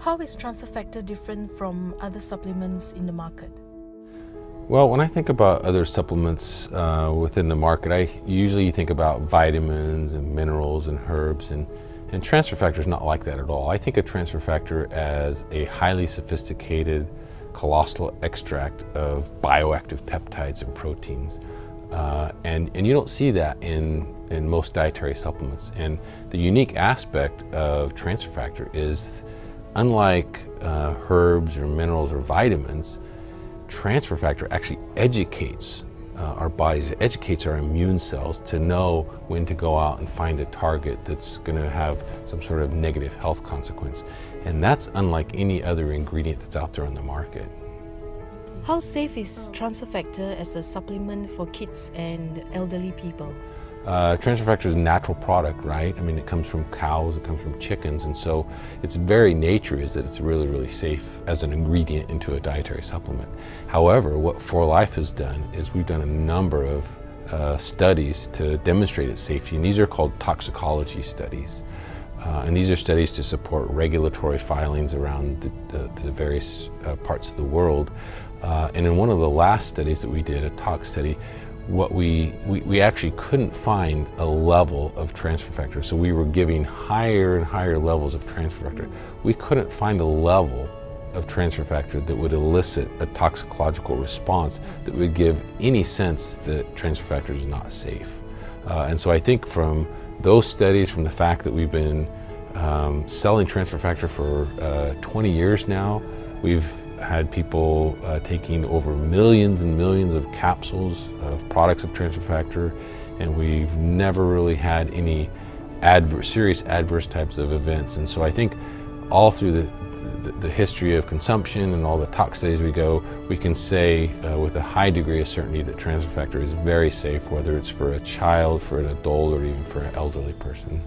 How is transfer factor different from other supplements in the market? Well, when I think about other supplements within the market, I usually think about vitamins and minerals and herbs, and transfer factor is not like that at all. I think of transfer factor as a highly sophisticated colloidal extract of bioactive peptides and proteins. And you don't see that in most dietary supplements. And the unique aspect of transfer factor is, unlike herbs or minerals or vitamins, transfer factor actually educates our bodies, it educates our immune cells to know when to go out and find a target that's going to have some sort of negative health consequence. And that's unlike any other ingredient that's out there on the market. How safe is transfer factor as a supplement for kids and elderly people? Transfer factor is a natural product, right? I mean, it comes from cows, it comes from chickens, and so its very nature is that it's really, really safe as an ingredient into a dietary supplement. However, what 4Life has done is we've done a number of studies to demonstrate its safety, and these are called toxicology studies. And these are studies to support regulatory filings around the various parts of the world. And in one of the last studies that we did, a tox study, what we actually couldn't find a level of transfer factor. So we were giving higher and higher levels of transfer factor. We couldn't find a level of transfer factor that would elicit a toxicological response that would give any sense that transfer factor is not safe. And so I think from those studies, from the fact that we've been selling transfer factor for 20 years now, we've had people taking over millions and millions of capsules of products of transfer factor, and we've never really had any serious adverse types of events. And so I think all through the history of consumption and all the tox studies we can say with a high degree of certainty that transfer factor is very safe, whether it's for a child, for an adult, or even for an elderly person.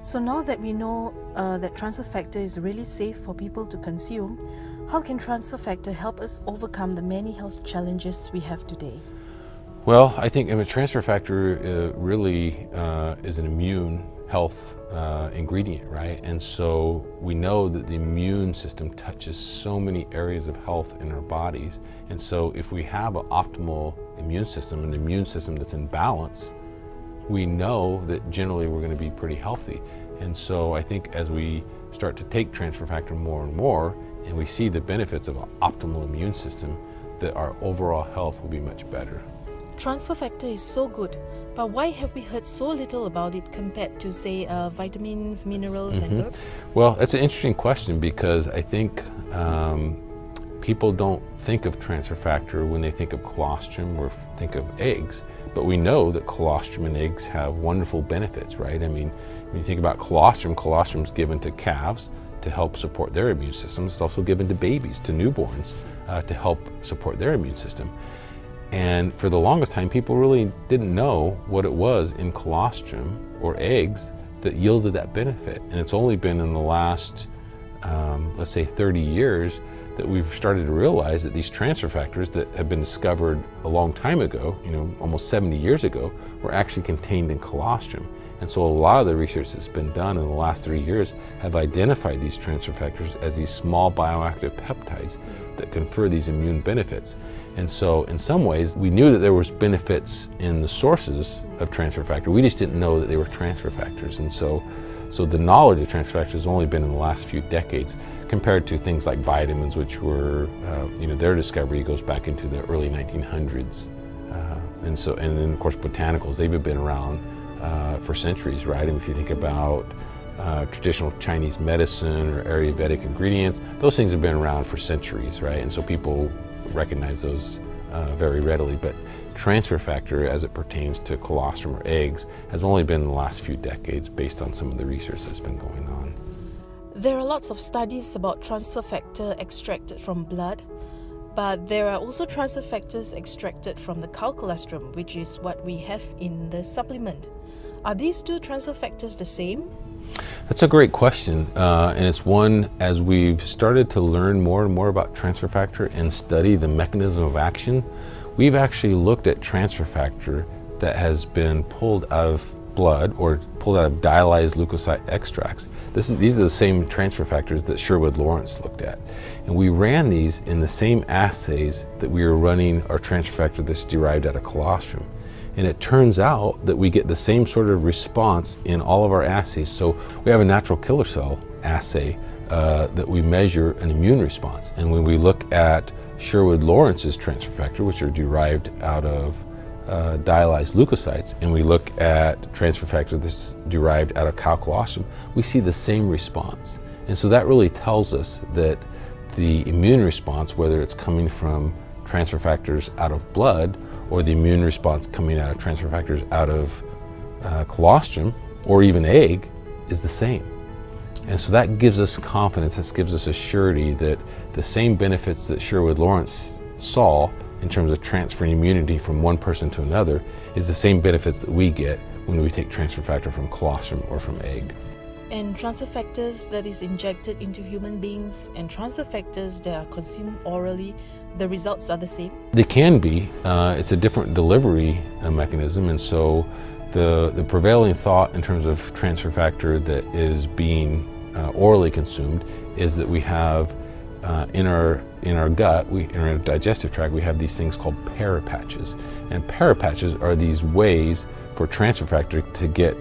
So now that we know that transfer factor is really safe for people to consume, how can transfer factor help us overcome the many health challenges we have today? Well, I think transfer factor really is an immune health ingredient, right? And so we know that the immune system touches so many areas of health in our bodies. And so if we have an optimal immune system, an immune system that's in balance, we know that generally we're going to be pretty healthy. And so I think as we start to take transfer factor more and more, and we see the benefits of an optimal immune system, that our overall health will be much better. Transfer factor is so good, but why have we heard so little about it compared to, say, vitamins, minerals, and herbs? Well, that's an interesting question, because I think people don't think of transfer factor when they think of colostrum or think of eggs, but we know that colostrum and eggs have wonderful benefits, right? I mean, when you think about colostrum, colostrum is given to calves to help support their immune system. It's also given to babies, to newborns, to help support their immune system. And for the longest time, people really didn't know what it was in colostrum or eggs that yielded that benefit. And it's only been in the last, let's say 30 years, that we've started to realize that these transfer factors that have been discovered a long time ago, almost 70 years ago, were actually contained in colostrum. And so a lot of the research that's been done in the last 3 years have identified these transfer factors as these small bioactive peptides that confer these immune benefits. And so in some ways, we knew that there was benefits in the sources of transfer factor. We just didn't know that they were transfer factors. And so the knowledge of transfer factors has only been in the last few decades, compared to things like vitamins, which were, their discovery goes back into the early 1900s. And then of course botanicals, they've been around for centuries, right? And if you think about traditional Chinese medicine or Ayurvedic ingredients, those things have been around for centuries, right? And so people recognize those very readily. But transfer factor, as it pertains to colostrum or eggs, has only been in the last few decades based on some of the research that's been going on. There are lots of studies about transfer factor extracted from blood, but there are also transfer factors extracted from the cow colostrum, which is what we have in the supplement. Are these two transfer factors the same? That's a great question, and it's one, as we've started to learn more and more about transfer factor and study the mechanism of action, we've actually looked at transfer factor that has been pulled out of blood or pulled out of dialyzed leukocyte extracts. These are the same transfer factors that Sherwood-Lawrence looked at. And we ran these in the same assays that we were running our transfer factor that's derived out of colostrum. And it turns out that we get the same sort of response in all of our assays. So we have a natural killer cell assay that we measure an immune response. And when we look at Sherwood-Lawrence's transfer factor, which are derived out of dialyzed leukocytes, and we look at transfer factor that's derived out of cow colostrum, we see the same response. And so that really tells us that the immune response, whether it's coming from transfer factors out of blood or the immune response coming out of transfer factors out of colostrum or even egg, is the same. And so that gives us confidence, that gives us a surety that the same benefits that Sherwood-Lawrence saw in terms of transferring immunity from one person to another is the same benefits that we get when we take transfer factor from colostrum or from egg. And transfer factors that is injected into human beings and transfer factors that are consumed orally, the results are the same? They can be. It's a different delivery mechanism, and so the prevailing thought in terms of transfer factor that is being orally consumed is that we have in our gut, in our digestive tract, we have these things called parapatches. And parapatches are these ways for transfer factor to get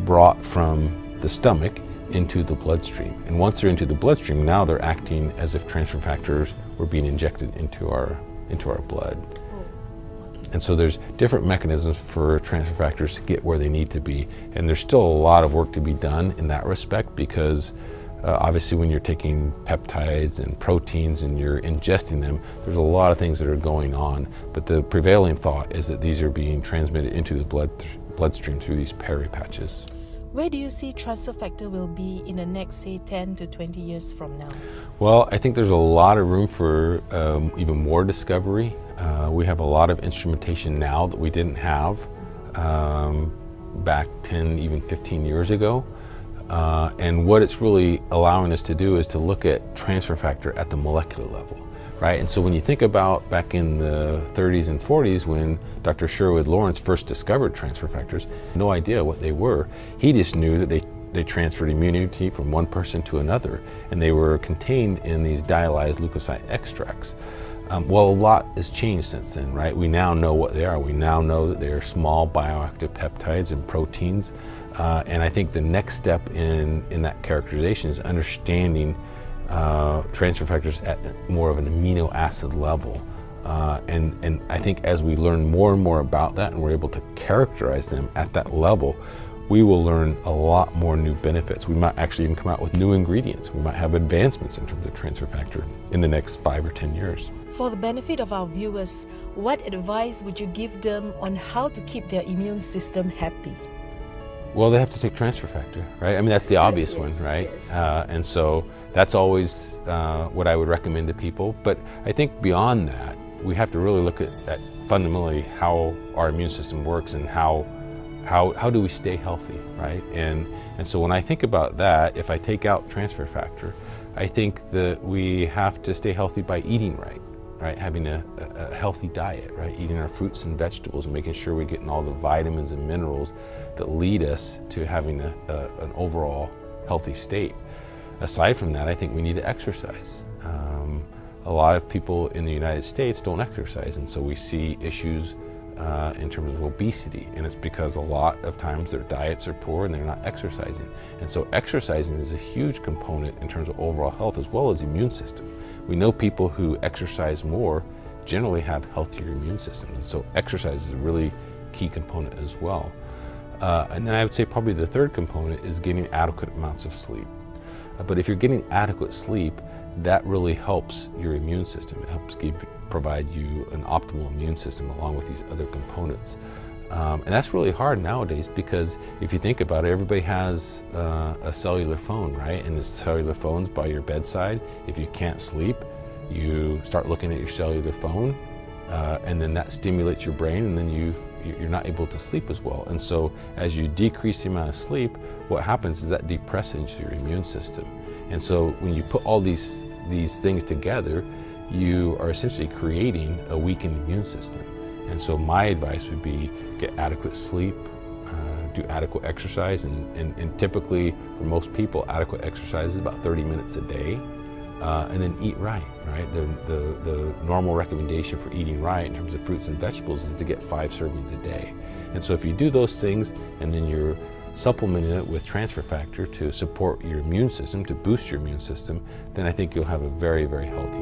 brought from the stomach into the bloodstream. And once they're into the bloodstream, now they're acting as if transfer factors were being injected into our blood. And so there's different mechanisms for transfer factors to get where they need to be. And there's still a lot of work to be done in that respect, because obviously when you're taking peptides and proteins and you're ingesting them, there's a lot of things that are going on. But the prevailing thought is that these are being transmitted into the bloodstream through these parapatches. Where do you see transfer factor will be in the next, say, 10 to 20 years from now? Well, I think there's a lot of room for even more discovery. We have a lot of instrumentation now that we didn't have back 10, even 15 years ago. And what it's really allowing us to do is to look at transfer factor at the molecular level, right? And so when you think about back in the 30s and 40s when Dr. Sherwood-Lawrence first discovered transfer factors, no idea what they were. He just knew that they transferred immunity from one person to another, and they were contained in these dialyzed leukocyte extracts. Well, a lot has changed since then, right? We now know what they are. We now know that they are small bioactive peptides and proteins. And I think the next step in that characterization is understanding transfer factors at more of an amino acid level. And I think as we learn more and more about that and we're able to characterize them at that level, we will learn a lot more new benefits. We might actually even come out with new ingredients. We might have advancements in terms of transfer factor in the next 5 or 10 years. For the benefit of our viewers, what advice would you give them on how to keep their immune system happy? Well, they have to take transfer factor, right? I mean, that's the obvious one, right? And so that's always what I would recommend to people. But I think beyond that, we have to really look at fundamentally how our immune system works and how do we stay healthy, right? And so when I think about that, if I take out transfer factor, I think that we have to stay healthy by eating right? Having a healthy diet, right? Eating our fruits and vegetables and making sure we're getting all the vitamins and minerals that lead us to having an overall healthy state. Aside from that, I think we need to exercise. A lot of people in the United States don't exercise, and so we see issues in terms of obesity, and it's because a lot of times their diets are poor and they're not exercising. And so exercising is a huge component in terms of overall health as well as immune system. We know people who exercise more generally have healthier immune systems, and so exercise is a really key component as well. And then I would say probably the third component is getting adequate amounts of sleep. But if you're getting adequate sleep, that really helps your immune system. It helps provide you an optimal immune system along with these other components. And that's really hard nowadays because if you think about it, everybody has a cellular phone, right? And the cellular phone's by your bedside. If you can't sleep, you start looking at your cellular phone, and then that stimulates your brain, and then you're not able to sleep as well. And so as you decrease the amount of sleep, what happens is that depresses your immune system. And so when you put all these things together, you are essentially creating a weakened immune system. And so my advice would be get adequate sleep, do adequate exercise, and typically for most people, adequate exercise is about 30 minutes a day, and then eat right. The normal recommendation for eating right in terms of fruits and vegetables is to get 5 servings a day. And so if you do those things and then you're supplementing it with transfer factor to support your immune system, to boost your immune system, then I think you'll have a very, very healthy